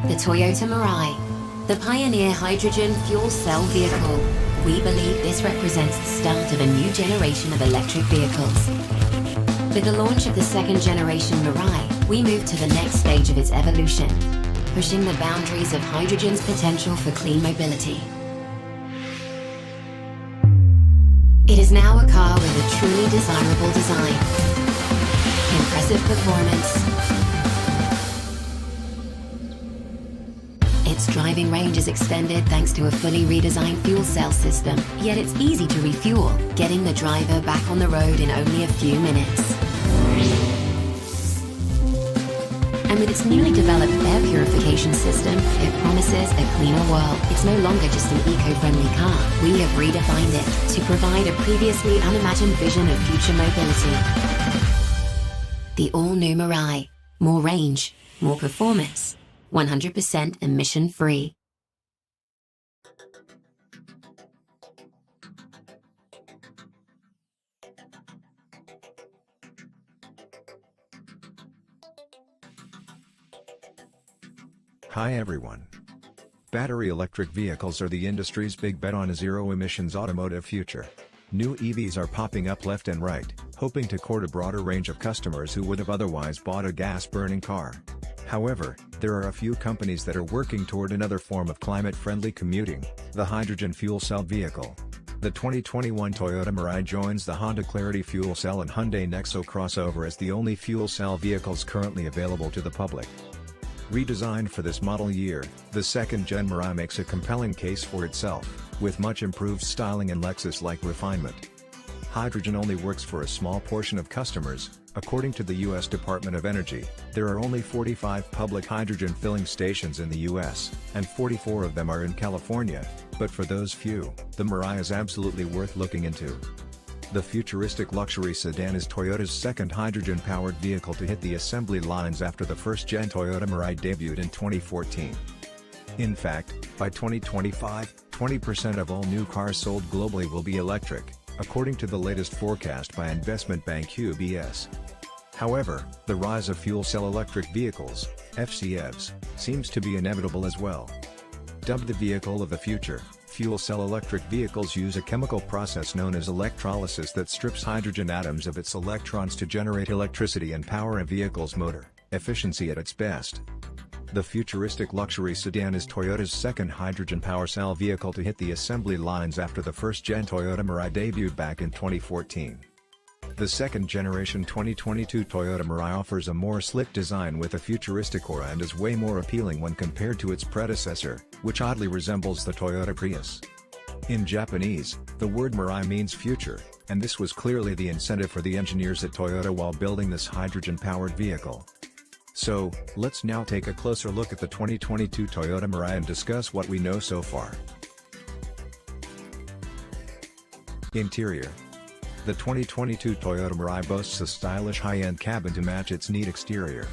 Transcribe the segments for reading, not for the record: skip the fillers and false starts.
The Toyota Mirai, the pioneer hydrogen fuel cell vehicle. We believe this represents the start of a new generation of electric vehicles. With the launch of the second generation Mirai, we move to the next stage of its evolution, pushing the boundaries of hydrogen's potential for clean mobility. It is now a car with a truly desirable design, impressive performance. Its driving range is extended thanks to a fully redesigned fuel cell system, yet it's easy to refuel, getting the driver back on the road in only a few minutes. And with its newly developed air purification system, it promises a cleaner world. It's no longer just an eco-friendly car. We have redefined it to provide a previously unimagined vision of future mobility. The all-new Mirai. More range, more performance, 100% emission-free. Hi everyone. Battery electric vehicles are the industry's big bet on a zero-emissions automotive future. New EVs are popping up left and right, hoping to court a broader range of customers who would have otherwise bought a gas-burning car. However, there are a few companies that are working toward another form of climate-friendly commuting, the hydrogen fuel cell vehicle. The 2021 Toyota Mirai joins the Honda Clarity fuel cell and Hyundai Nexo crossover as the only fuel cell vehicles currently available to the public. Redesigned for this model year, the second-gen Mirai makes a compelling case for itself, with much improved styling and Lexus-like refinement. Hydrogen only works for a small portion of customers. According to the U.S. Department of Energy, there are only 45 public hydrogen filling stations in the U.S., and 44 of them are in California, but for those few, the Mirai is absolutely worth looking into. The futuristic luxury sedan is Toyota's second hydrogen-powered vehicle to hit the assembly lines after the first-gen Toyota Mirai debuted in 2014. In fact, by 2025, 20% of all new cars sold globally will be electric, according to the latest forecast by investment bank UBS. However, the rise of fuel cell electric vehicles, FCEVs, seems to be inevitable as well. Dubbed the vehicle of the future, fuel cell electric vehicles use a chemical process known as electrolysis that strips hydrogen atoms of its electrons to generate electricity and power a vehicle's motor, efficiency at its best. The futuristic luxury sedan is Toyota's second hydrogen power cell vehicle to hit the assembly lines after the first-gen Toyota Mirai debuted back in 2014. The second-generation 2022 Toyota Mirai offers a more slick design with a futuristic aura and is way more appealing when compared to its predecessor, which oddly resembles the Toyota Prius. In Japanese, the word Mirai means future, and this was clearly the incentive for the engineers at Toyota while building this hydrogen-powered vehicle. So, let's now take a closer look at the 2022 Toyota Mirai and discuss what we know so far. Interior. The 2022 Toyota Mirai boasts a stylish high-end cabin to match its neat exterior.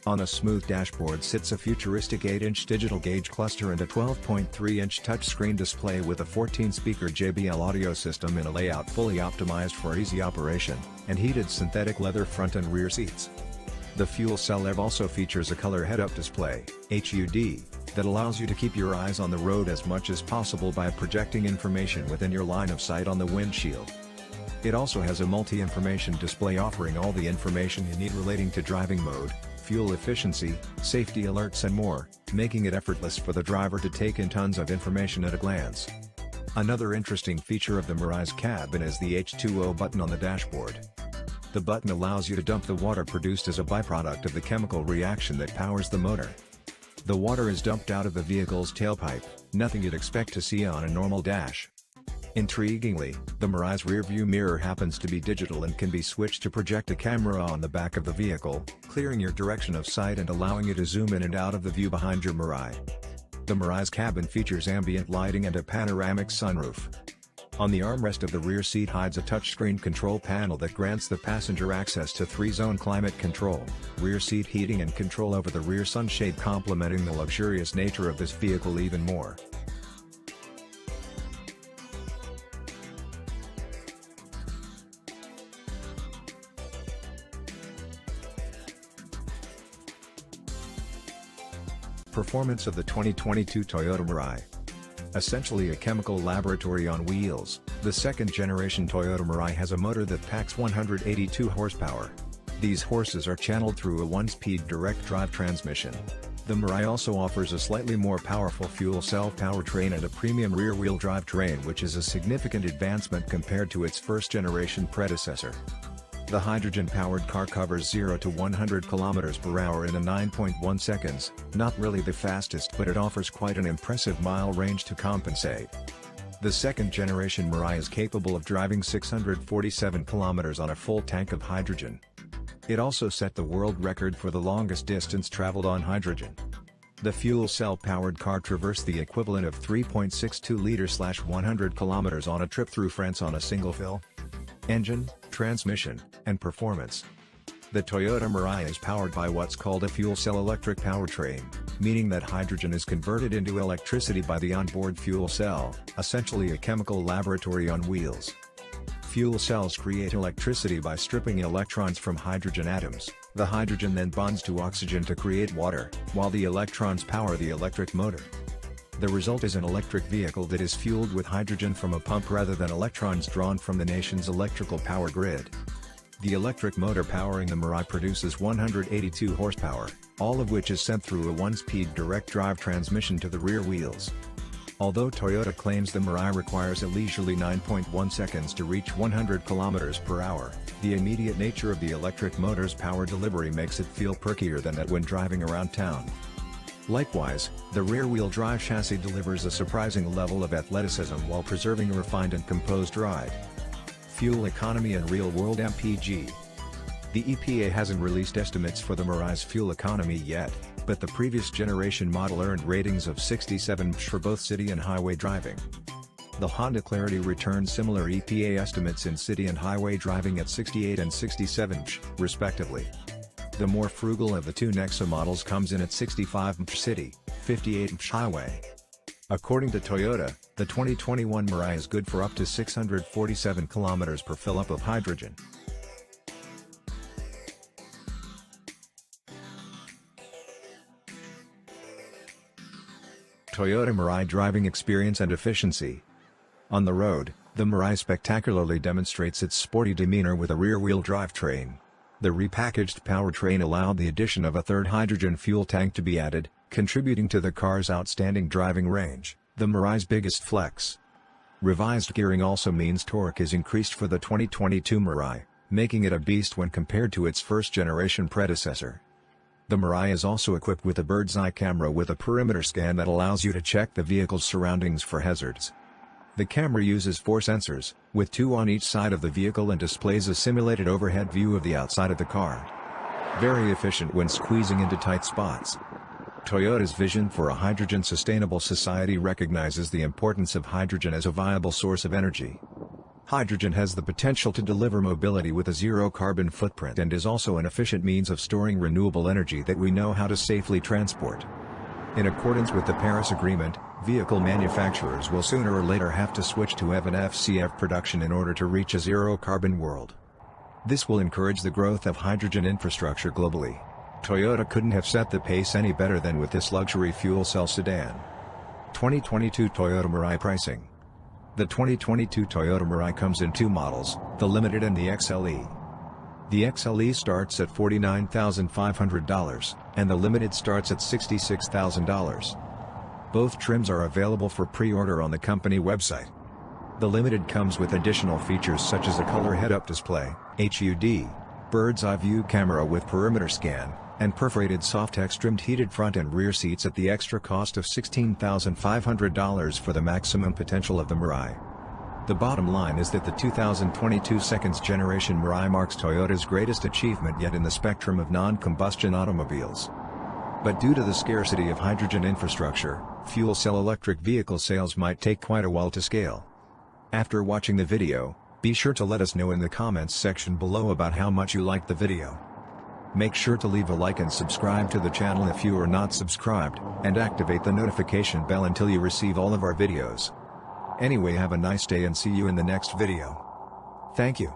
On a smooth dashboard sits a futuristic 8-inch digital gauge cluster and a 12.3-inch touchscreen display with a 14-speaker JBL audio system in a layout fully optimized for easy operation, and heated synthetic leather front and rear seats. The fuel cell EV also features a color head-up display, HUD, that allows you to keep your eyes on the road as much as possible by projecting information within your line of sight on the windshield. It also has a multi-information display offering all the information you need relating to driving mode, fuel efficiency, safety alerts and more, making it effortless for the driver to take in tons of information at a glance. Another interesting feature of the Mirai's cabin is the H2O button on the dashboard. The button allows you to dump the water produced as a byproduct of the chemical reaction that powers the motor. The water is dumped out of the vehicle's tailpipe, nothing you'd expect to see on a normal dash. Intriguingly, the Mirai's rearview mirror happens to be digital and can be switched to project a camera on the back of the vehicle, clearing your direction of sight and allowing you to zoom in and out of the view behind your Mirai. The Mirai's cabin features ambient lighting and a panoramic sunroof. On the armrest of the rear seat hides a touchscreen control panel that grants the passenger access to 3-zone climate control, rear seat heating and control over the rear sunshade, complementing the luxurious nature of this vehicle even more. Performance of the 2022 Toyota Mirai. Essentially a chemical laboratory on wheels, the second-generation Toyota Mirai has a motor that packs 182 horsepower. These horses are channeled through a 1-speed direct-drive transmission. The Mirai also offers a slightly more powerful fuel cell powertrain and a premium rear-wheel drive train, which is a significant advancement compared to its first-generation predecessor. The hydrogen-powered car covers 0 to 100 km per hour in a 9.1 seconds, not really the fastest, but it offers quite an impressive mile range to compensate. The second-generation Mirai is capable of driving 647 km on a full tank of hydrogen. It also set the world record for the longest distance traveled on hydrogen. The fuel cell-powered car traversed the equivalent of 3.62 liters/100 km on a trip through France on a single fill. Engine, transmission, and performance. The Toyota Mirai is powered by what's called a fuel cell electric powertrain, meaning that hydrogen is converted into electricity by the onboard fuel cell, essentially a chemical laboratory on wheels. Fuel cells create electricity by stripping electrons from hydrogen atoms. The hydrogen then bonds to oxygen to create water, while the electrons power the electric motor. The result is an electric vehicle that is fueled with hydrogen from a pump rather than electrons drawn from the nation's electrical power grid. The electric motor powering the Mirai produces 182 horsepower, all of which is sent through a 1-speed direct-drive transmission to the rear wheels. Although Toyota claims the Mirai requires a leisurely 9.1 seconds to reach 100 km per hour, the immediate nature of the electric motor's power delivery makes it feel perkier than that when driving around town. Likewise, the rear-wheel drive chassis delivers a surprising level of athleticism while preserving a refined and composed ride. Fuel economy and real-world MPG. The EPA hasn't released estimates for the Mirai's fuel economy yet, but the previous generation model earned ratings of 67 mph for both city and highway driving. The Honda Clarity returned similar EPA estimates in city and highway driving at 68 and 67 mph, respectively. The more frugal of the two Nexa models comes in at 65 mph city, 58 mph highway. According to Toyota, the 2021 Mirai is good for up to 647 km per fill-up of hydrogen. Toyota Mirai driving experience and efficiency. On the road, the Mirai spectacularly demonstrates its sporty demeanor with a rear-wheel drivetrain. The repackaged powertrain allowed the addition of a third hydrogen fuel tank to be added, contributing to the car's outstanding driving range, the Mirai's biggest flex. Revised gearing also means torque is increased for the 2022 Mirai, making it a beast when compared to its first-generation predecessor. The Mirai is also equipped with a bird's-eye camera with a perimeter scan that allows you to check the vehicle's surroundings for hazards. The camera uses 4 sensors, with 2 on each side of the vehicle, and displays a simulated overhead view of the outside of the car. Very efficient when squeezing into tight spots. Toyota's vision for a hydrogen-sustainable society recognizes the importance of hydrogen as a viable source of energy. Hydrogen has the potential to deliver mobility with a zero-carbon footprint and is also an efficient means of storing renewable energy that we know how to safely transport. In accordance with the Paris Agreement, vehicle manufacturers will sooner or later have to switch to FCF production in order to reach a zero-carbon world. This will encourage the growth of hydrogen infrastructure globally. Toyota couldn't have set the pace any better than with this luxury fuel cell sedan. 2022 Toyota Mirai pricing. The 2022 Toyota Mirai comes in 2 models, the Limited and the XLE. The XLE starts at $49,500, and the Limited starts at $66,000. Both trims are available for pre-order on the company website. The Limited comes with additional features such as a color head-up display, HUD, bird's-eye view camera with perimeter scan, and perforated Softex trimmed heated front and rear seats at the extra cost of $16,500 for the maximum potential of the Mirai. The bottom line is that the 2022 second-generation Mirai marks Toyota's greatest achievement yet in the spectrum of non-combustion automobiles. But due to the scarcity of hydrogen infrastructure, fuel cell electric vehicle sales might take quite a while to scale. After watching the video, be sure to let us know in the comments section below about how much you liked the video. Make sure to leave a like and subscribe to the channel if you are not subscribed, and activate the notification bell until you receive all of our videos. Anyway, have a nice day and see you in the next video. Thank you.